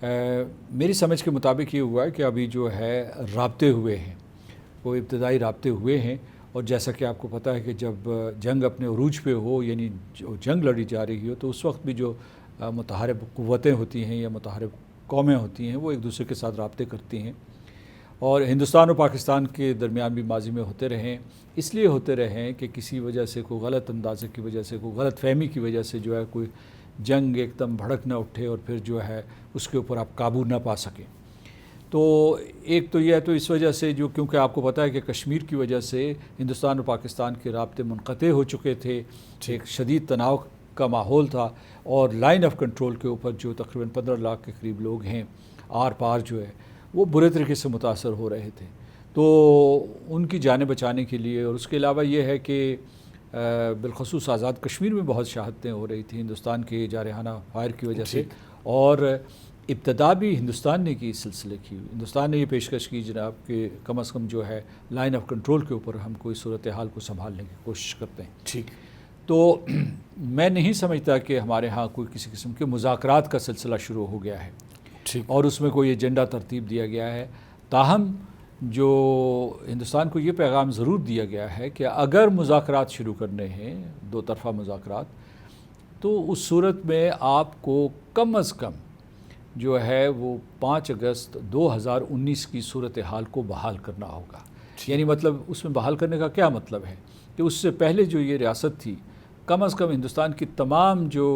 میری سمجھ کے مطابق یہ ہوا ہے کہ ابھی جو ہے رابطے ہوئے ہیں، وہ ابتدائی رابطے ہوئے ہیں، اور جیسا کہ آپ کو پتہ ہے کہ جب جنگ اپنے عروج پہ ہو، یعنی جو جنگ لڑی جا رہی ہو، تو اس وقت بھی جو متحارب قوتیں ہوتی ہیں یا متحارب قومیں ہوتی ہیں وہ ایک دوسرے کے ساتھ رابطے کرتی ہیں، اور ہندوستان اور پاکستان کے درمیان بھی ماضی میں ہوتے رہے ہیں، اس لیے ہوتے رہے ہیں کہ کسی وجہ سے، کوئی غلط اندازے کی وجہ سے، کوئی غلط فہمی کی وجہ سے جو ہے کوئی جنگ ایک دم بھڑک نہ اٹھے اور پھر جو ہے اس کے اوپر آپ قابو نہ پا سکیں۔ تو ایک تو یہ ہے، تو اس وجہ سے جو، کیونکہ آپ کو پتہ ہے کہ کشمیر کی وجہ سے ہندوستان اور پاکستان کے رابطے منقطع ہو چکے تھے، ایک شدید تناؤ کا ماحول تھا، اور لائن آف کنٹرول کے اوپر جو تقریباً 15 لاکھ کے قریب لوگ ہیں آر پار جو ہے وہ برے طریقے سے متاثر ہو رہے تھے، تو ان کی جانیں بچانے کے لیے، اور اس کے علاوہ یہ ہے کہ بالخصوص آزاد کشمیر میں بہت شہادتیں ہو رہی تھیں ہندوستان کے جارحانہ فائر کی وجہ سے، اور ابتدا بھی ہندوستان نے کی، اس سلسلے کی ہندوستان نے یہ پیشکش کی جناب کہ کم از کم جو ہے لائن آف کنٹرول کے اوپر ہم کوئی صورتحال کو سنبھالنے کی کوشش کرتے ہیں۔ ٹھیک، تو میں نہیں سمجھتا کہ ہمارے ہاں کوئی کسی قسم کے مذاکرات کا سلسلہ شروع ہو گیا ہے اور اس میں کوئی ایجنڈا ترتیب دیا گیا ہے، تاہم جو ہندوستان کو یہ پیغام ضرور دیا گیا ہے کہ اگر مذاکرات شروع کرنے ہیں، دو طرفہ مذاکرات، تو اس صورت میں آپ کو کم از کم جو ہے وہ 5 اگست 2019 کی صورتحال کو بحال کرنا ہوگا۔ یعنی مطلب اس میں بحال کرنے کا کیا مطلب ہے کہ اس سے پہلے جو یہ ریاست تھی، کم از کم ہندوستان کی تمام جو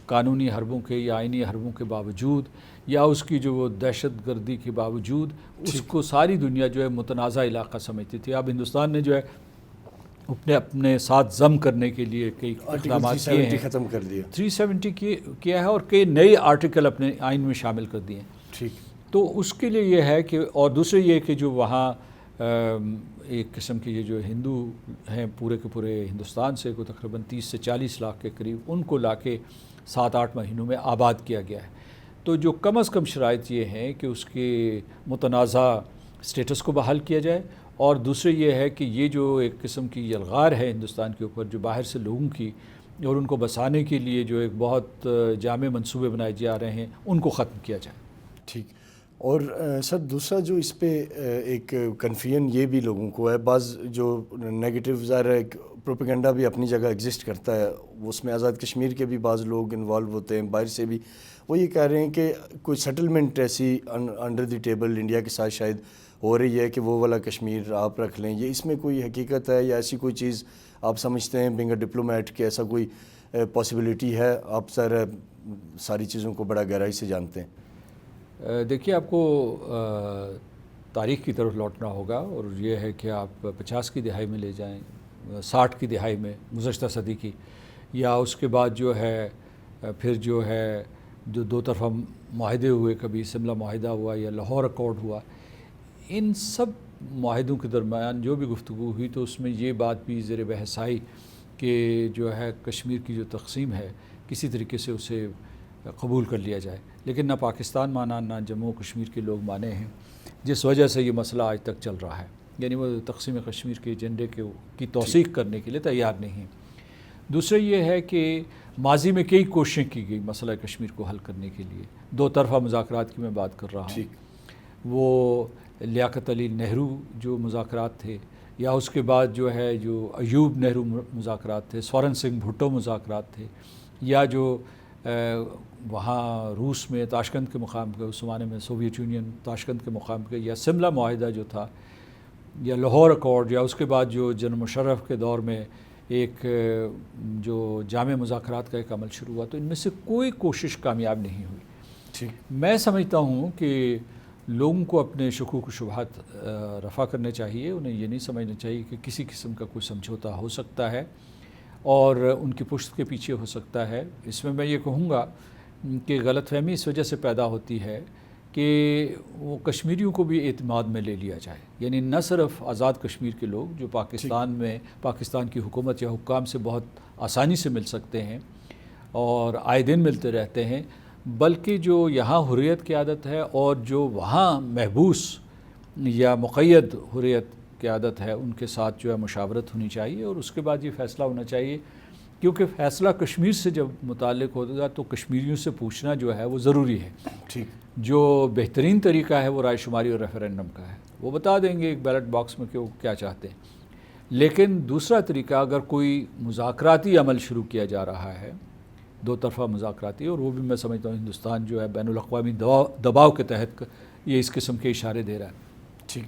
قانونی حربوں کے یا آئینی حربوں کے باوجود، یا اس کی جو وہ دہشت گردی کے باوجود، اس کو ساری دنیا جو ہے متنازع علاقہ سمجھتی تھی۔ اب ہندوستان نے جو ہے اپنے ساتھ ضم کرنے کے لیے کئی اقدامات کیے ہیں، ختم کر دیا، 370 کیا ہے، اور کئی نئے آرٹیکل اپنے آئین میں شامل کر دیے ہیں۔ ٹھیک، تو اس کے لیے یہ ہے کہ، اور دوسرے یہ کہ جو وہاں ایک قسم کے یہ جو ہندو ہیں پورے کے پورے ہندوستان سے، کو تقریباً 30 سے 40 لاکھ کے قریب، ان کو لا کے 7-8 مہینوں میں آباد کیا گیا ہے۔ تو جو کم از کم شرائط یہ ہیں کہ اس کے متنازع سٹیٹس کو بحال کیا جائے، اور دوسرے یہ ہے کہ یہ جو ایک قسم کی یلغار ہے ہندوستان کے اوپر جو باہر سے لوگوں کی، اور ان کو بسانے کے لیے جو ایک بہت جامع منصوبے بنائے جا رہے ہیں، ان کو ختم کیا جائے۔ ٹھیک، اور سر دوسرا جو اس پہ ایک کنفیوژن یہ بھی لوگوں کو ہے، بعض جو نیگیٹو ظاہر ہے پروپیگنڈا بھی اپنی جگہ ایگزسٹ کرتا ہے، اس میں آزاد کشمیر کے بھی بعض لوگ انوالو ہوتے ہیں، باہر سے بھی، وہ یہ کہہ رہے ہیں کہ کوئی سیٹلمنٹ ایسی انڈر دی ٹیبل انڈیا کے ساتھ شاید ہو رہی ہے کہ وہ والا کشمیر آپ رکھ لیں، یہ اس میں کوئی حقیقت ہے یا ایسی کوئی چیز آپ سمجھتے ہیں بینگ اے ڈپلومیٹ کہ ایسا کوئی پاسبلٹی ہے؟ آپ سر ساری چیزوں کو بڑا گہرائی سے جانتے ہیں۔ دیکھیے، آپ کو تاریخ کی طرف لوٹنا ہوگا، اور یہ ہے کہ آپ 50 کی دہائی میں لے جائیں، 60 کی دہائی میں گزشتہ صدی کی، یا اس کے بعد جو ہے پھر جو ہے جو دو طرفہ معاہدے ہوئے، کبھی شملہ معاہدہ ہوا یا لاہور اکارڈ ہوا، ان سب معاہدوں کے درمیان جو بھی گفتگو ہوئی تو اس میں یہ بات بھی زیر بحث آئی کہ جو ہے کشمیر کی جو تقسیم ہے کسی طریقے سے اسے قبول کر لیا جائے، لیکن نہ پاکستان مانا، نہ جموں کشمیر کے لوگ مانے ہیں، جس وجہ سے یہ مسئلہ آج تک چل رہا ہے، یعنی وہ تقسیم کشمیر کے ایجنڈے کی توثیق کرنے کے لیے تیار نہیں ہیں۔ دوسرے یہ ہے کہ ماضی میں کئی کوششیں کی گئی مسئلہ کشمیر کو حل کرنے کے لیے، دو طرفہ مذاکرات کی میں بات کر رہا ہوں، وہ لیاقت علی نہرو جو مذاکرات تھے، یا اس کے بعد جو ہے جو ایوب نہرو مذاکرات تھے، سورن سنگھ بھٹو مذاکرات تھے، یا جو وہاں روس میں تاشکند کے مقام پہ، اس زمانے میں سوویت یونین تاشکند کے مقام پہ، یا شملہ معاہدہ جو تھا، یا لاہور اکارڈ، یا اس کے بعد جو جنرل مشرف کے دور میں ایک جو جامع مذاکرات کا ایک عمل شروع ہوا، تو ان میں سے کوئی کوشش کامیاب نہیں ہوئی۔ میں سمجھتا ہوں کہ لوگوں کو اپنے شکوک و شبہات رفع کرنے چاہیے، انہیں یہ نہیں سمجھنا چاہیے کہ کسی قسم کا کوئی سمجھوتا ہو سکتا ہے اور ان کی پشت کے پیچھے ہو سکتا ہے۔ اس میں یہ کہوں گا کہ غلط فہمی اس وجہ سے پیدا ہوتی ہے کہ وہ کشمیریوں کو بھی اعتماد میں لے لیا جائے، یعنی نہ صرف آزاد کشمیر کے لوگ جو پاکستان میں پاکستان کی حکومت یا حکام سے بہت آسانی سے مل سکتے ہیں اور آئے دن ملتے رہتے ہیں، بلکہ جو یہاں حریت کی عادت ہے اور جو وہاں محبوس یا مقید حریت کی عادت ہے، ان کے ساتھ جو ہے مشاورت ہونی چاہیے، اور اس کے بعد یہ فیصلہ ہونا چاہیے کیونکہ فیصلہ کشمیر سے جب متعلق ہوگا تو کشمیریوں سے پوچھنا جو ہے وہ ضروری ہے. ٹھیک. جو بہترین طریقہ ہے وہ رائے شماری اور ریفرینڈم کا ہے. وہ بتا دیں گے ایک بیلٹ باکس میں کہ وہ کیا چاہتے ہیں. لیکن دوسرا طریقہ اگر کوئی مذاکراتی عمل شروع کیا جا رہا ہے, دو طرفہ مذاکراتی, اور وہ بھی میں سمجھتا ہوں ہندوستان جو ہے بین الاقوامی دباؤ کے تحت یہ اس قسم کے اشارے دے رہا ہے. ٹھیک.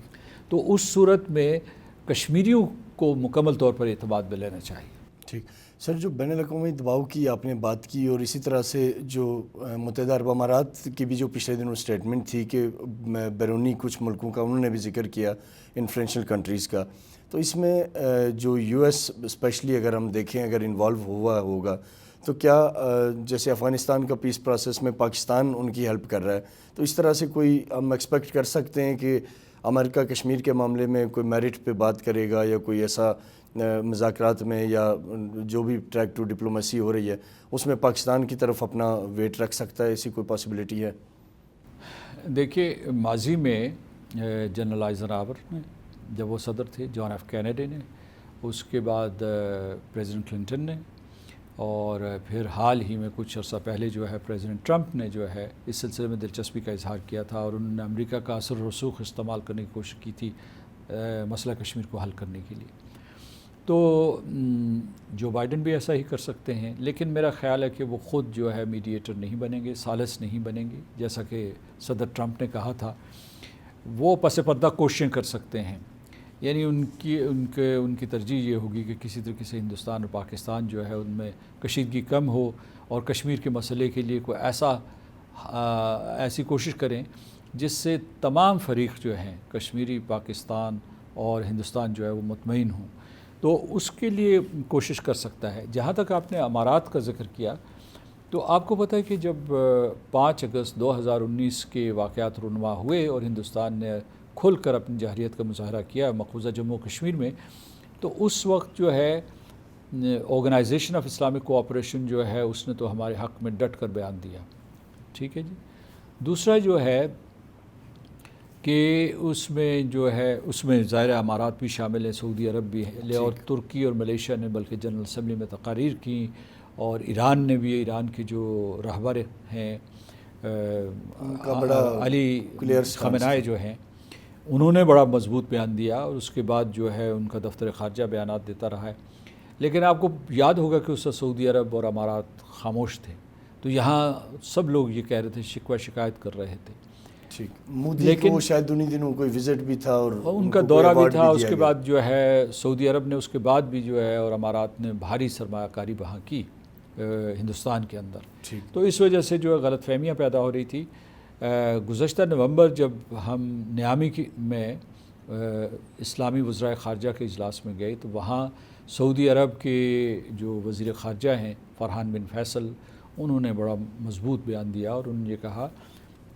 تو اس صورت میں کشمیریوں کو مکمل طور پر اعتماد میں لینا چاہیے. ٹھیک. سر, جو بین الاقوامی دباؤ کی آپ نے بات کی, اور اسی طرح سے جو متحدہ عرب امارات کی بھی جو پچھلے دنوں اسٹیٹمنٹ تھی کہ بیرونی کچھ ملکوں کا انہوں نے بھی ذکر کیا, انفلوئنشل کنٹریز کا, تو اس میں جو یو ایس اسپیشلی اگر ہم دیکھیں اگر انوالو ہوا ہوگا تو کیا جیسے افغانستان کا پیس پروسیس میں پاکستان ان کی ہیلپ کر رہا ہے, تو اس طرح سے کوئی ہم ایکسپیکٹ کر سکتے ہیں کہ امریکہ کشمیر کے معاملے میں کوئی میرٹ پہ بات کرے گا, یا کوئی ایسا مذاکرات میں یا جو بھی ٹریک ٹو ڈپلومیسی ہو رہی ہے اس میں پاکستان کی طرف اپنا ویٹ رکھ سکتا ہے؟ ایسی کوئی پاسبلٹی ہے؟ دیکھیے, ماضی میں جنرل آئزنہاور نے جب وہ صدر تھے, جان ایف کینیڈی نے, اس کے بعد پریزیڈنٹ کلنٹن نے, اور پھر حال ہی میں کچھ عرصہ پہلے جو ہے پریزیڈنٹ ٹرمپ نے جو ہے اس سلسلے میں دلچسپی کا اظہار کیا تھا, اور انہوں نے امریکہ کا اثر و رسوخ استعمال کرنے کی کوشش کی تھی مسئلہ کشمیر کو حل کرنے کے لیے. تو جو بائیڈن بھی ایسا ہی کر سکتے ہیں, لیکن میرا خیال ہے کہ وہ خود جو ہے میڈیٹر نہیں بنیں گے, ثالث نہیں بنیں گے, جیسا کہ صدر ٹرمپ نے کہا تھا. وہ پس پردہ کوششیں کر سکتے ہیں, یعنی ان کی ترجیح یہ ہوگی کہ کسی طریقے سے ہندوستان اور پاکستان جو ہے ان میں کشیدگی کم ہو, اور کشمیر کے مسئلے کے لیے کوئی ایسی کوشش کریں جس سے تمام فریق جو ہیں کشمیری, پاکستان اور ہندوستان جو ہے وہ مطمئن ہوں. تو اس کے لیے کوشش کر سکتا ہے. جہاں تک آپ نے امارات کا ذکر کیا, تو آپ کو پتہ ہے کہ جب 5 اگست 2019 کے واقعات رونما ہوئے اور ہندوستان نے کھل کر اپنی جارحیت کا مظاہرہ کیا مقبوضہ جموں و کشمیر میں, تو اس وقت جو ہے آرگنائزیشن آف اسلامک کوآپریشن جو ہے اس نے تو ہمارے حق میں ڈٹ کر بیان دیا. ٹھیک ہے جی. دوسرا جو ہے کہ اس میں ظاہر امارات بھی شامل ہیں, سعودی عرب بھی ہے, اور ترکی اور ملیشیا نے بلکہ جنرل اسمبلی میں تقاریر کی, اور ایران نے بھی, ایران کے جو رہبر ہیں علی خامنہئی جو ہیں, انہوں نے بڑا مضبوط بیان دیا, اور اس کے بعد جو ہے ان کا دفتر خارجہ بیانات دیتا رہا ہے. لیکن آپ کو یاد ہوگا کہ اس سے سعودی عرب اور امارات خاموش تھے, تو یہاں سب لوگ یہ کہہ رہے تھے, شکوہ شکایت کر رہے تھے. ٹھیک. مودی کو شاید انہی دنوں کوئی وزٹ بھی تھا اور ان کا دورہ بھی تھا. اس کے بعد جو ہے سعودی عرب نے اس کے بعد بھی جو ہے اور امارات نے بھاری سرمایہ کاری وہاں کی ہندوستان کے اندر. تو اس وجہ سے جو ہے غلط فہمیاں پیدا ہو رہی تھی. گزشتہ نومبر جب ہم نیامی میں اسلامی وزرائے خارجہ کے اجلاس میں گئے, تو وہاں سعودی عرب کے جو وزیر خارجہ ہیں فرحان بن فیصل, انہوں نے بڑا مضبوط بیان دیا, اور انہوں نے یہ کہا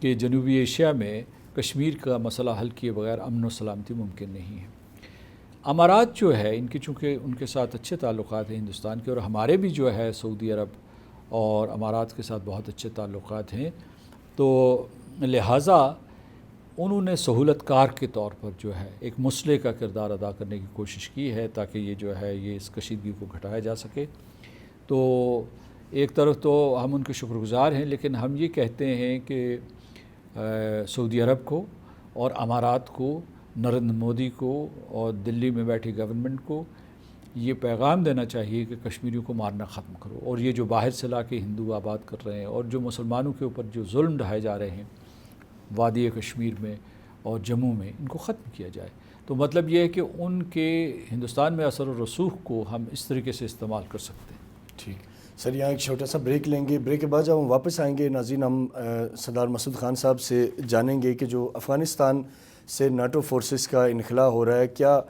کہ جنوبی ایشیا میں کشمیر کا مسئلہ حل کیے بغیر امن و سلامتی ممکن نہیں ہے. امارات جو ہے ان کی چونکہ ان کے ساتھ اچھے تعلقات ہیں ہندوستان کے, اور ہمارے بھی جو ہے سعودی عرب اور امارات کے ساتھ بہت اچھے تعلقات ہیں, تو لہٰذا انہوں نے سہولت کار کے طور پر جو ہے ایک مصلح کا کردار ادا کرنے کی کوشش کی ہے, تاکہ یہ جو ہے یہ اس کشیدگی کو گھٹایا جا سکے. تو ایک طرف تو ہم ان کے شکر گزار ہیں, لیکن ہم یہ کہتے ہیں کہ سعودی عرب کو اور امارات کو, نریندر مودی کو اور دلی میں بیٹھی گورنمنٹ کو یہ پیغام دینا چاہیے کہ کشمیریوں کو مارنا ختم کرو, اور یہ جو باہر سے لا کے ہندو آباد کر رہے ہیں, اور جو مسلمانوں کے اوپر جو ظلم ڈھائے جا رہے ہیں وادی کشمیر میں اور جموں میں, ان کو ختم کیا جائے. تو مطلب یہ ہے کہ ان کے ہندوستان میں اثر و رسوخ کو ہم اس طریقے سے استعمال کر سکتے ہیں. ٹھیک سر, یہاں ایک چھوٹا سا بریک لیں گے. بریک کے بعد جب ہم واپس آئیں گے ناظرین, ہم سردار مسعود خان صاحب سے جانیں گے کہ جو افغانستان سے ناٹو فورسز کا انخلا ہو رہا ہے, کیا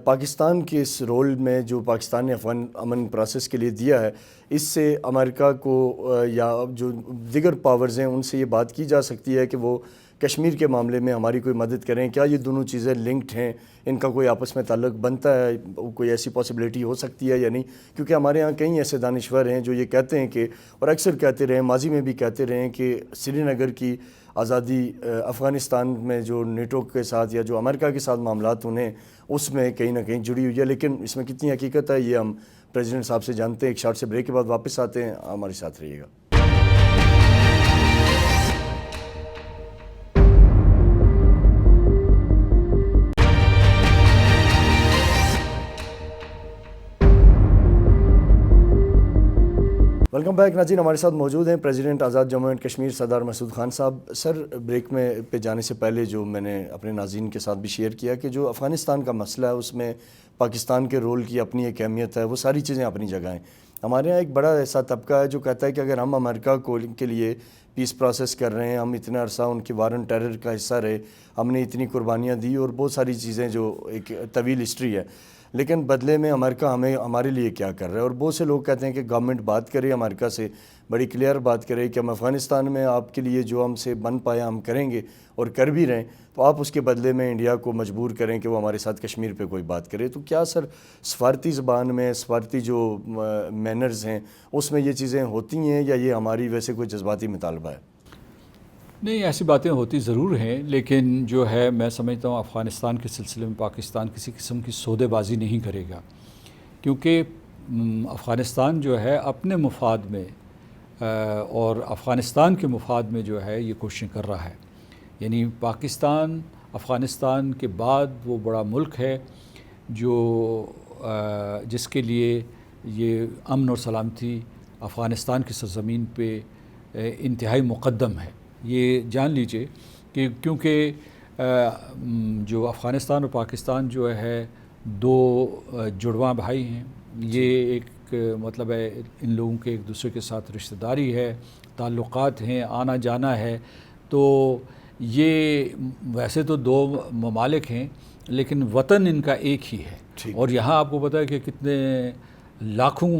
پاکستان کے اس رول میں جو پاکستان نے افغان امن پروسیس کے لیے دیا ہے, اس سے امریکہ کو یا جو دیگر پاورز ہیں ان سے یہ بات کی جا سکتی ہے کہ وہ کشمیر کے معاملے میں ہماری کوئی مدد کریں؟ کیا یہ دونوں چیزیں لنکڈ ہیں, ان کا کوئی آپس میں تعلق بنتا ہے, کوئی ایسی پاسبلٹی ہو سکتی ہے یا نہیں؟ کیونکہ ہمارے ہاں کئی ایسے دانشور ہیں جو یہ کہتے ہیں کہ, اور اکثر کہتے رہے, ماضی میں بھی کہتے رہے ہیں کہ سری نگر کی آزادی افغانستان میں جو نیٹو کے ساتھ یا جو امریکہ کے ساتھ معاملات انہیں اس میں کہیں نہ کہیں جڑی ہوئی ہے، لیکن اس میں کتنی حقیقت ہے یہ ہم پریزیڈنٹ صاحب سے جانتے ہیں۔ ایک شارٹ سے بریک کے بعد واپس آتے ہیں، ہمارے ساتھ رہیے گا۔ ویلکم بیک ناظرین، ہمارے ساتھ موجود ہیں president Azad Jammu and Kashmir سردار مسعود خان صاحب۔ سر، بریک میں پہ جانے سے پہلے جو میں نے اپنے ناظرین کے ساتھ بھی شیئر کیا کہ جو افغانستان کا مسئلہ ہے اس میں پاکستان کے رول کی اپنی ایک اہمیت ہے، وہ ساری چیزیں اپنی جگہ ہیں۔ ہمارے یہاں ایک بڑا ایسا طبقہ ہے جو کہتا ہے کہ اگر ہم امریکہ کے لیے پیس پروسیس کر رہے ہیں، ہم اتنا عرصہ ان کی وار آن ٹیرر کا حصہ رہے، ہم نے اتنی قربانیاں دی اور بہت ساری چیزیں جو ایک طویل ہسٹری ہے، لیکن بدلے میں امریکہ ہمارے لیے کیا کر رہا ہے؟ اور بہت سے لوگ کہتے ہیں کہ گورنمنٹ بات کرے امریکہ سے، بڑی کلیئر بات کرے کہ ہم افغانستان میں آپ کے لیے جو ہم سے بن پایا ہم کریں گے اور کر بھی رہے ہیں، تو آپ اس کے بدلے میں انڈیا کو مجبور کریں کہ وہ ہمارے ساتھ کشمیر پہ کوئی بات کرے۔ تو کیا سر سفارتی زبان میں سفارتی جو مینرز ہیں اس میں یہ چیزیں ہوتی ہیں یا یہ ہماری ویسے کوئی جذباتی مطالبہ ہے؟ نہیں، ایسی باتیں ہوتی ضرور ہیں، لیکن جو ہے میں سمجھتا ہوں افغانستان کے سلسلے میں پاکستان کسی قسم کی سودے بازی نہیں کرے گا، کیونکہ افغانستان جو ہے اپنے مفاد میں اور افغانستان کے مفاد میں جو ہے یہ کوششیں کر رہا ہے۔ یعنی پاکستان افغانستان کے بعد وہ بڑا ملک ہے جو جس کے لیے یہ امن اور سلامتی افغانستان کی سرزمین پہ انتہائی مقدم ہے۔ یہ جان لیجئے کہ کیونکہ جو افغانستان اور پاکستان جو ہے دو جڑواں بھائی ہیں، یہ ایک مطلب ہے ان لوگوں کے ایک دوسرے کے ساتھ رشتہ داری ہے، تعلقات ہیں، آنا جانا ہے، تو یہ ویسے تو دو ممالک ہیں لیکن وطن ان کا ایک ہی ہے، اور یہاں آپ کو پتہ ہے کہ کتنے لاکھوں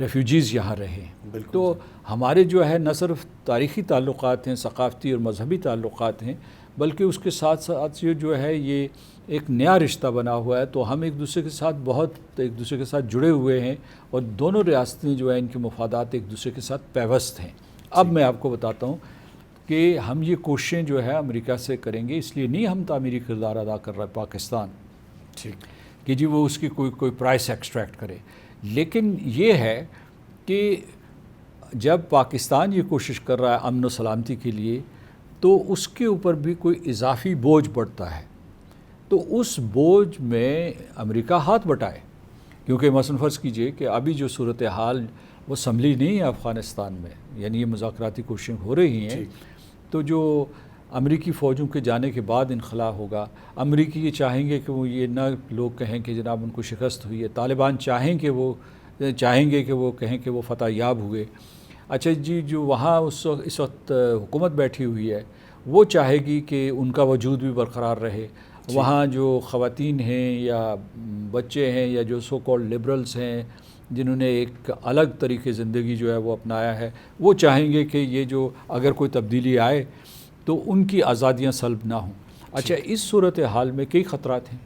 ریفیوجیز یہاں رہے ہیں۔ تو ہمارے جو ہے نہ صرف تاریخی تعلقات ہیں، ثقافتی اور مذہبی تعلقات ہیں، بلکہ اس کے ساتھ ساتھ جو ہے یہ ایک نیا رشتہ بنا ہوا ہے، تو ہم ایک دوسرے کے ساتھ جڑے ہوئے ہیں، اور دونوں ریاستیں جو ہیں ان کے مفادات ایک دوسرے کے ساتھ پیوست ہیں۔ اب میں آپ کو بتاتا ہوں کہ ہم یہ کوششیں جو ہے امریکہ سے کریں گے، اس لیے نہیں ہم تعمیری کردار ادا کر رہا ہے پاکستان کہ جی وہ اس کی کوئی پرائس ایکسٹریکٹ کرے، لیکن یہ ہے کہ جب پاکستان یہ کوشش کر رہا ہے امن و سلامتی کے لیے، تو اس کے اوپر بھی کوئی اضافی بوجھ پڑتا ہے، تو اس بوجھ میں امریکہ ہاتھ بٹائے، کیونکہ مثلا فرض کیجئے کہ ابھی جو صورتحال وہ سنبھلی نہیں ہے افغانستان میں، یعنی یہ مذاکراتی کوششیں ہو رہی ہیں، تو جو امریکی فوجوں کے جانے کے بعد انخلا ہوگا، امریکی یہ چاہیں گے کہ وہ یہ نہ لوگ کہیں کہ جناب ان کو شکست ہوئی ہے، طالبان چاہیں گے کہ وہ کہیں کہ وہ فتح یاب ہوئے۔ اچھا جی، جو وہاں اس وقت حکومت بیٹھی ہوئی ہے وہ چاہے گی کہ ان کا وجود بھی برقرار رہے، وہاں جو خواتین ہیں یا بچے ہیں یا جو سو کالڈ لبرلز ہیں جنہوں نے ایک الگ طریقے زندگی جو ہے وہ اپنایا ہے، وہ چاہیں گے کہ یہ جو اگر کوئی تبدیلی آئے تو ان کی آزادیاں سلب نہ ہوں۔ اچھا، اس صورتحال میں کئی خطرات ہیں،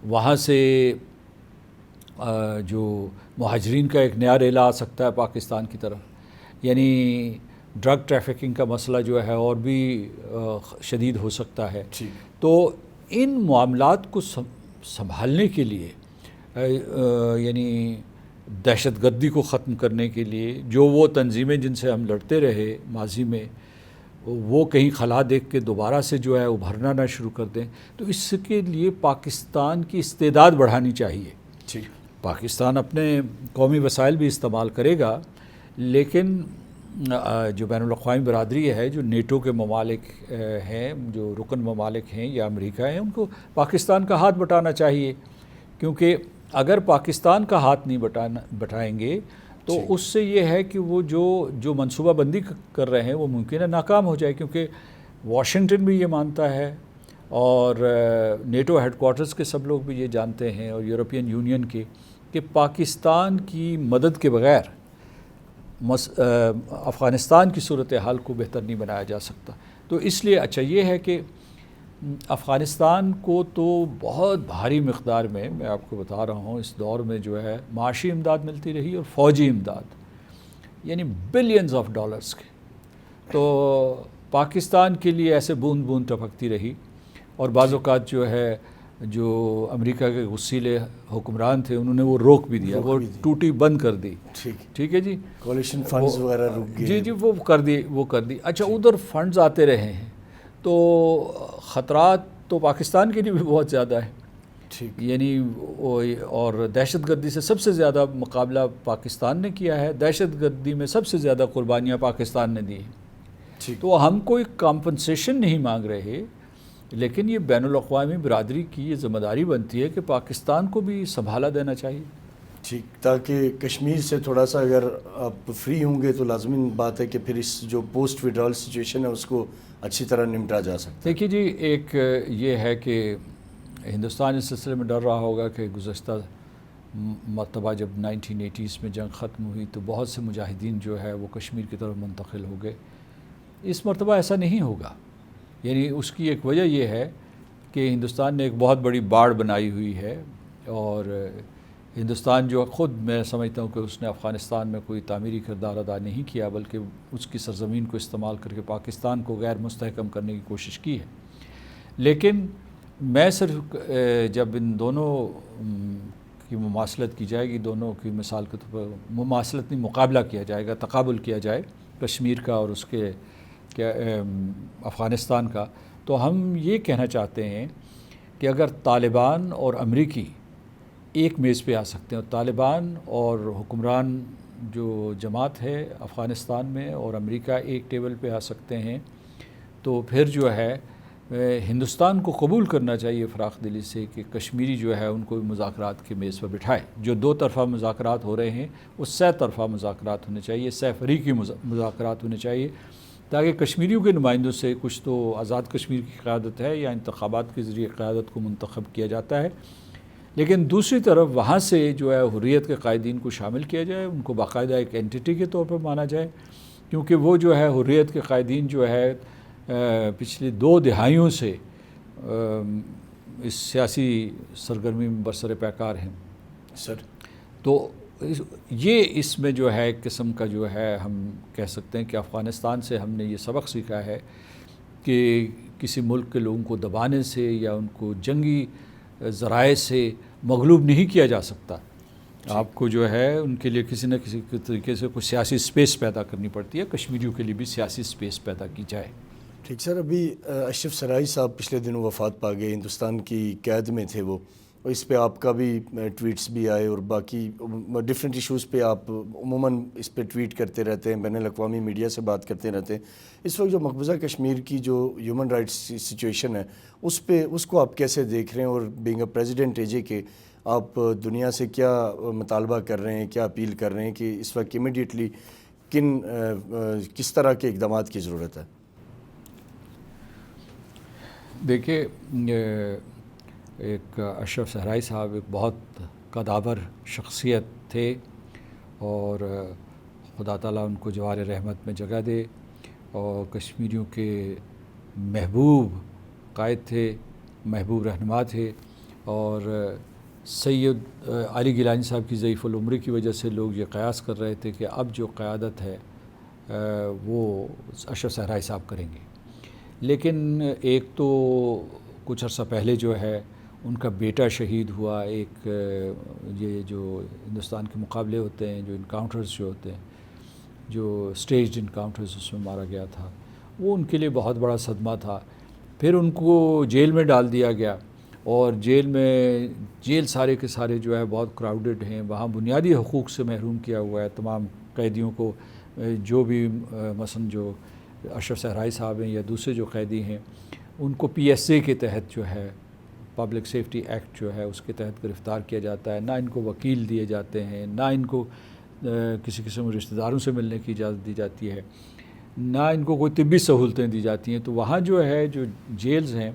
وہاں سے جو مہاجرین کا ایک نیا ریلا آ سکتا ہے پاکستان کی طرف، یعنی ڈرگ ٹریفکنگ کا مسئلہ جو ہے اور بھی شدید ہو سکتا ہے۔ تو ان معاملات کو سنبھالنے کے لیے، یعنی دہشت گردی کو ختم کرنے کے لیے، جو وہ تنظیمیں جن سے ہم لڑتے رہے ماضی میں، وہ کہیں خلا دیکھ کے دوبارہ سے جو ہے ابھرنا نہ شروع کر دیں، تو اس کے لیے پاکستان کی استعداد بڑھانی چاہیے۔ پاکستان اپنے قومی وسائل بھی استعمال کرے گا، لیکن جو بین الاقوامی برادری ہے، جو نیٹو کے ممالک ہیں، جو رکن ممالک ہیں یا امریکہ ہیں، ان کو پاکستان کا ہاتھ بٹانا چاہیے، کیونکہ اگر پاکستان کا ہاتھ نہیں بٹائیں گے تو اس سے یہ ہے کہ وہ جو منصوبہ بندی کر رہے ہیں وہ ممکن ہے ناکام ہو جائے، کیونکہ واشنگٹن بھی یہ مانتا ہے اور نیٹو ہیڈ کوارٹرز کے سب لوگ بھی یہ جانتے ہیں، اور یورپین یونین کے، کہ پاکستان کی مدد کے بغیر افغانستان کی صورتحال کو بہتر نہیں بنایا جا سکتا۔ تو اس لیے اچھا یہ ہے کہ افغانستان کو تو بہت بھاری مقدار میں آپ کو بتا رہا ہوں اس دور میں جو ہے معاشی امداد ملتی رہی اور فوجی امداد، یعنی بلینز آف ڈالرز کے۔ تو پاکستان کے لیے ایسے بوند بوند ٹپکتی رہی، اور بعض اوقات جو ہے جو امریکہ کے غصیلے حکمران تھے انہوں نے وہ روک بھی دیا، وہ ٹوٹی بند کر دی. ٹھیک ہے جی، کولیشن فنڈز وغیرہ رک گئے. جی وہ کر دی. اچھا ادھر فنڈز آتے رہے ہیں تو خطرات تو پاکستان کے لیے بھی بہت زیادہ ہے. یعنی اور دہشت گردی سے سب سے زیادہ مقابلہ پاکستان نے کیا ہے، دہشت گردی میں سب سے زیادہ قربانیاں پاکستان نے دی ہیں. تو ہم کوئی کمپنسیشن نہیں مانگ رہے، لیکن یہ بین الاقوامی برادری کی یہ ذمہ داری بنتی ہے کہ پاکستان کو بھی سنبھالا دینا چاہیے. ٹھیک، تاکہ کشمیر سے تھوڑا سا اگر آپ فری ہوں گے تو لازمی بات ہے کہ پھر اس جو پوسٹ وڈرال سچویشن ہے اس کو اچھی طرح نمٹا جا سکتا ہے. دیکھیے جی، ایک یہ ہے کہ ہندوستان اس سلسلے میں ڈر رہا ہوگا کہ گزشتہ مرتبہ جب 1980s میں جنگ ختم ہوئی تو بہت سے مجاہدین جو ہے وہ کشمیر کی طرف منتقل ہو گئے. اس مرتبہ ایسا نہیں ہوگا. یعنی اس کی ایک وجہ یہ ہے کہ ہندوستان نے ایک بہت بڑی باڑ بنائی ہوئی ہے، اور ہندوستان جو خود میں سمجھتا ہوں کہ اس نے افغانستان میں کوئی تعمیری کردار ادا نہیں کیا، بلکہ اس کی سرزمین کو استعمال کر کے پاکستان کو غیر مستحکم کرنے کی کوشش کی ہے. لیکن میں صرف جب ان دونوں کی مماثلت کی جائے گی، دونوں کی مثال کے طور پر مماثلت نہیں، مقابلہ کیا جائے گا، تقابل کیا جائے کشمیر کا اور اس کے افغانستان کا، تو ہم یہ کہنا چاہتے ہیں کہ اگر طالبان اور امریکی ایک میز پہ آ سکتے ہیں، اور طالبان اور حکمران جو جماعت ہے افغانستان میں اور امریکہ ایک ٹیبل پہ آ سکتے ہیں، تو پھر جو ہے ہندوستان کو قبول کرنا چاہیے فراخ دلی سے کہ کشمیری جو ہے ان کو مذاکرات کے میز پر بٹھائے. جو دو طرفہ مذاکرات ہو رہے ہیں وہ سہ طرفہ مذاکرات ہونے چاہیے، سہ فریقی مذاکرات ہونے چاہیے، تاکہ کشمیریوں کے نمائندوں سے کچھ تو آزاد کشمیر کی قیادت ہے یا انتخابات کے ذریعے قیادت کو منتخب کیا جاتا ہے، لیکن دوسری طرف وہاں سے جو ہے حریت کے قائدین کو شامل کیا جائے، ان کو باقاعدہ ایک اینٹی کے طور پر مانا جائے، کیونکہ وہ جو ہے حریت کے قائدین جو ہے پچھلی 2 دہائیوں سے اس سیاسی سرگرمی میں برسر پیکار ہیں سر. تو یہ اس میں جو ہے ایک قسم کا جو ہے ہم کہہ سکتے ہیں کہ افغانستان سے ہم نے یہ سبق سیکھا ہے کہ کسی ملک کے لوگوں کو دبانے سے یا ان کو جنگی ذرائع سے مغلوب نہیں کیا جا سکتا. آپ کو جو ہے ان کے لیے کسی نہ کسی طریقے سے کوئی سیاسی سپیس پیدا کرنی پڑتی ہے. کشمیریوں کے لیے بھی سیاسی سپیس پیدا کی جائے. ٹھیک سر، ابھی اشرف سرائی صاحب پچھلے دنوں وفات پا گئے، ہندوستان کی قید میں تھے وہ، اور اس پہ آپ کا بھی ٹویٹس بھی آئے اور باقی ڈفرینٹ ایشوز پہ آپ عموماً اس پہ ٹویٹ کرتے رہتے ہیں، بین الاقوامی میڈیا سے بات کرتے رہتے ہیں. اس وقت جو مقبوضہ کشمیر کی جو ہیومن رائٹس سچویشن ہے اس کو آپ کیسے دیکھ رہے ہیں، اور بینگ اے پریزیڈنٹ AJ کے آپ دنیا سے کیا مطالبہ کر رہے ہیں، کیا اپیل کر رہے ہیں کہ اس وقت امیڈیٹلی کس طرح کے اقدامات کی ضرورت ہے؟ دیکھیے، ایک اشرف صحرائی صاحب ایک بہت قداور شخصیت تھے، اور خدا تعالیٰ ان کو جوار رحمت میں جگہ دے، اور کشمیریوں کے محبوب قائد تھے، محبوب رہنما تھے. اور سید علی گیلانی صاحب کی ضعیف العمری کی وجہ سے لوگ یہ قیاس کر رہے تھے کہ اب جو قیادت ہے وہ اشرف صحرائی صاحب کریں گے. لیکن ایک تو کچھ عرصہ پہلے جو ہے ان کا بیٹا شہید ہوا. ایک یہ جو ہندوستان کے مقابلے ہوتے ہیں، جو انکاؤنٹرز جو ہوتے ہیں، جو اسٹیجڈ انکاؤنٹرز، اس میں مارا گیا تھا، وہ ان کے لیے بہت بڑا صدمہ تھا. پھر ان کو جیل میں ڈال دیا گیا، اور جیل سارے کے سارے جو ہے بہت کراؤڈڈ ہیں، وہاں بنیادی حقوق سے محروم کیا ہوا ہے تمام قیدیوں کو. جو بھی مثلا جو اشرف صحرائی صاحب ہیں یا دوسرے جو قیدی ہیں، ان کو PSA کے تحت جو ہے پبلک سیفٹی ایکٹ جو ہے اس کے تحت گرفتار کیا جاتا ہے. نہ ان کو وکیل دیے جاتے ہیں، نہ ان کو کسی قسم کے رشتہ داروں سے ملنے کی اجازت دی جاتی ہے، نہ ان کو کوئی طبی سہولتیں دی جاتی ہیں. تو وہاں جو ہے جو جیلز ہیں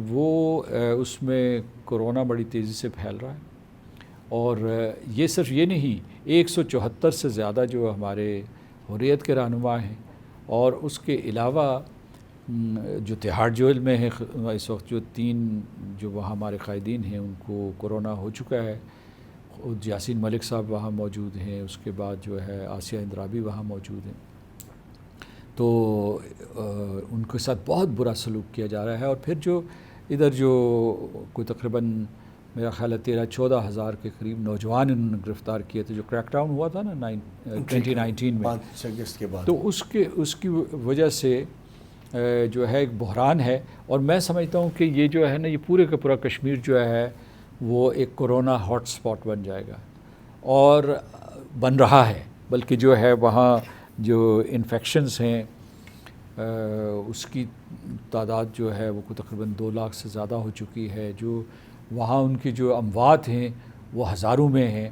وہ اس میں کرونا بڑی تیزی سے پھیل رہا ہے. اور یہ صرف یہ نہیں، 174 سے زیادہ جو ہمارے حریت کے رہنما ہیں، اور اس کے علاوہ جو تہاڑ جیل میں ہے اس وقت، جو 3 جو وہاں ہمارے قائدین ہیں ان کو کرونا ہو چکا ہے. یاسین ملک صاحب وہاں موجود ہیں، اس کے بعد جو ہے آسیہ اندرابی وہاں موجود ہیں. تو ان کے ساتھ بہت برا سلوک کیا جا رہا ہے. اور پھر جو ادھر جو کوئی تقریباً میرا خیال ہے 13-14 ہزار کے قریب نوجوان انہوں نے گرفتار کیے تھے جو کریک ڈاؤن ہوا تھا نا 2019 میں, 5 اگست کے بعد. تو اس کی وجہ سے جو ہے ایک بحران ہے. اور میں سمجھتا ہوں کہ یہ جو ہے نا یہ پورے کا پورا کشمیر جو ہے وہ ایک کورونا ہاٹ سپاٹ بن جائے گا, اور بن رہا ہے. بلکہ جو ہے وہاں جو انفیکشنز ہیں اس کی تعداد جو ہے وہ تقریباً 2 لاکھ سے زیادہ ہو چکی ہے. جو وہاں ان کی جو اموات ہیں وہ ہزاروں میں ہیں,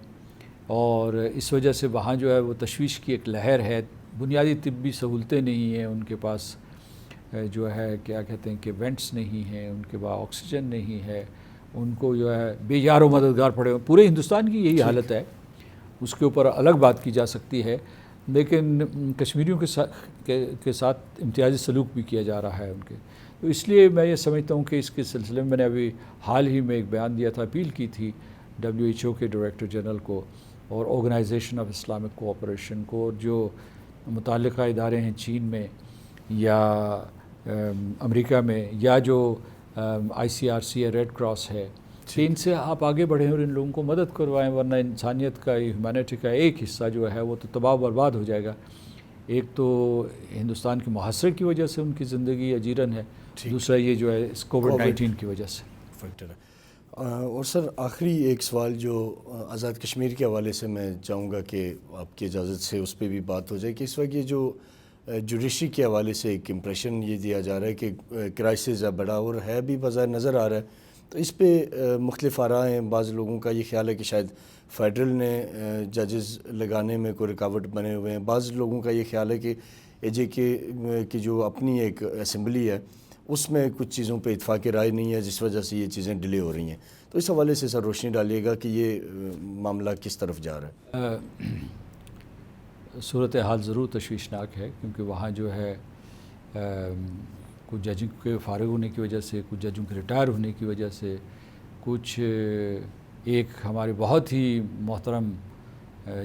اور اس وجہ سے وہاں جو ہے وہ تشویش کی ایک لہر ہے. بنیادی طبی سہولتیں نہیں ہیں ان کے پاس, جو ہے کیا کہتے ہیں کہ وینٹس نہیں ہیں ان کے پاس, آکسیجن نہیں ہے, ان کو جو ہے بے یار و مددگار پڑے ہوئے. پورے ہندوستان کی یہی حالت ہے, اس کے اوپر الگ بات کی جا سکتی ہے, لیکن کشمیریوں کے ساتھ امتیازی سلوک بھی کیا جا رہا ہے ان کے. تو اس لیے میں یہ سمجھتا ہوں کہ اس کے سلسلے میں نے ابھی حال ہی میں ایک بیان دیا تھا, اپیل کی تھی WHO کے ڈائریکٹر جنرل کو اور آرگنائزیشن آف اسلامک کوآپریشن کو, اور جو متعلقہ ادارے ہیں چین میں یا امریکہ میں یا جو ICRC ہے, ریڈ کراس ہے, کہ ان سے آپ آگے بڑھیں اور ان لوگوں کو مدد کروائیں, ورنہ انسانیت کا ہیومینٹی کا ایک حصہ جو ہے وہ تو تباہ و برباد ہو جائے گا. ایک تو ہندوستان کے محاصرے کی وجہ سے ان کی زندگی اجیرن ہے, دوسرا یہ جو ہے اس کووڈ-19 کی وجہ سے فیکٹر ہے. اور سر آخری ایک سوال جو آزاد کشمیر کے حوالے سے میں چاہوں گا کہ آپ کی اجازت سے اس پہ بھی بات ہو جائے کہ اس وقت یہ جو جوڈیشری کے حوالے سے ایک امپریشن یہ دیا جا رہا ہے کہ کرائسس بڑا اور ہے بھی بظاہر نظر آ رہا ہے, تو اس پہ مختلف آراء ہیں. بعض لوگوں کا یہ خیال ہے کہ شاید فیڈرل نے ججز لگانے میں کوئی رکاوٹ بنے ہوئے ہیں. بعض لوگوں کا یہ خیال ہے کہ AJK کی جو اپنی ایک اسمبلی ہے اس میں کچھ چیزوں پہ اتفاق رائے نہیں ہے, جس وجہ سے یہ چیزیں ڈیلے ہو رہی ہیں. تو اس حوالے سے سر روشنی ڈالیے گا کہ یہ معاملہ کس طرف جا رہا ہے. صورتحال ضرور تشویشناک ہے, کیونکہ وہاں جو ہے کچھ ججوں کے فارغ ہونے کی وجہ سے, کچھ ججوں کے ریٹائر ہونے کی وجہ سے, کچھ ایک ہمارے بہت ہی محترم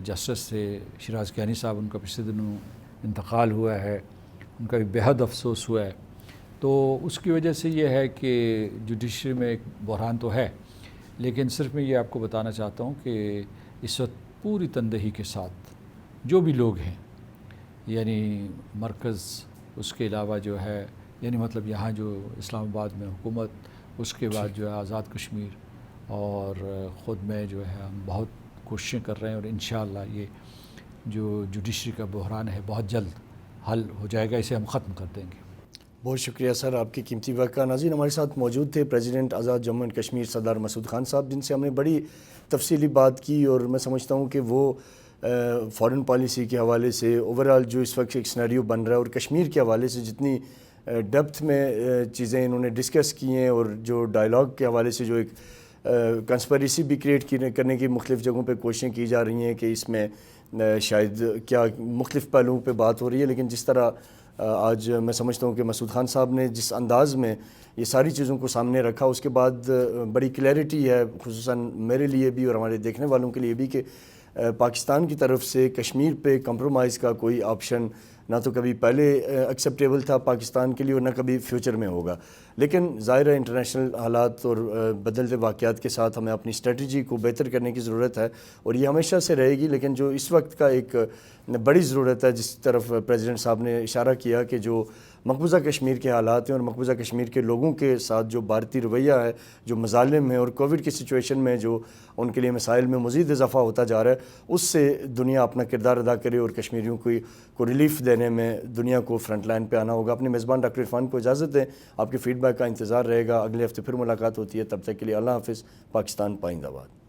جسٹس تھے شیراز کیانی صاحب, ان کا پچھلے دنوں انتقال ہوا ہے, ان کا بھی بےحد افسوس ہوا ہے. تو اس کی وجہ سے یہ ہے کہ جوڈیشری میں ایک بحران تو ہے, لیکن صرف میں یہ آپ کو بتانا چاہتا ہوں کہ اس وقت پوری تندہی کے ساتھ جو بھی لوگ ہیں, یعنی مرکز, اس کے علاوہ جو ہے یعنی مطلب یہاں جو اسلام آباد میں حکومت, اس کے بعد جو ہے آزاد کشمیر, اور خود میں جو ہے ہم بہت کوششیں کر رہے ہیں, اور انشاءاللہ یہ جو جوڈیشری کا بحران ہے بہت جلد حل ہو جائے گا, اسے ہم ختم کر دیں گے. بہت شکریہ سر آپ کی قیمتی وقت کا. ناظرین ہمارے ساتھ موجود تھے president Azad Jammu and Kashmir سردار مسعود خان صاحب, جن سے ہم نے بڑی تفصیلی بات کی, اور میں سمجھتا ہوں کہ وہ فارن پالیسی کے حوالے سے اوورآل جو اس وقت ایک سینیریو بن رہا ہے, اور کشمیر کے حوالے سے جتنی ڈیپتھ میں چیزیں انہوں نے ڈسکس کی ہیں, اور جو ڈائلاگ کے حوالے سے جو ایک کنسپریسی بھی کریٹ کرنے کی مختلف جگہوں پہ کوششیں کی جا رہی ہیں کہ اس میں شاید کیا مختلف پہلوؤں پہ بات ہو رہی ہے, لیکن جس طرح آج میں سمجھتا ہوں کہ مسعود خان صاحب نے جس انداز میں یہ ساری چیزوں کو سامنے رکھا, اس کے بعد بڑی کلیئرٹی ہے خصوصاً میرے لیے بھی اور ہمارے دیکھنے والوں کے لیے بھی کہ پاکستان کی طرف سے کشمیر پہ کمپرومائز کا کوئی آپشن نہ تو کبھی پہلے ایکسیپٹیبل تھا پاکستان کے لیے, اور نہ کبھی فیوچر میں ہوگا. لیکن ظاہر ہے انٹرنیشنل حالات اور بدلتے واقعات کے ساتھ ہمیں اپنی اسٹریٹجی کو بہتر کرنے کی ضرورت ہے, اور یہ ہمیشہ سے رہے گی. لیکن جو اس وقت کا ایک بڑی ضرورت ہے, جس طرف پریزیڈنٹ صاحب نے اشارہ کیا, کہ جو مقبوضہ کشمیر کے حالات ہیں اور مقبوضہ کشمیر کے لوگوں کے ساتھ جو بھارتی رویہ ہے, جو مظالم ہیں, اور کووڈ کی سچویشن میں جو ان کے لیے مسائل میں مزید اضافہ ہوتا جا رہا ہے, اس سے دنیا اپنا کردار ادا کرے, اور کشمیریوں کو ریلیف دینے میں دنیا کو فرنٹ لائن پہ آنا ہوگا. اپنے میزبان ڈاکٹر عرفان کو اجازت دیں, آپ کے فیڈ بیک کا انتظار رہے گا. اگلے ہفتے پھر ملاقات ہوتی ہے, تب تک کے لیے اللہ حافظ. پاکستان پائندہ باد.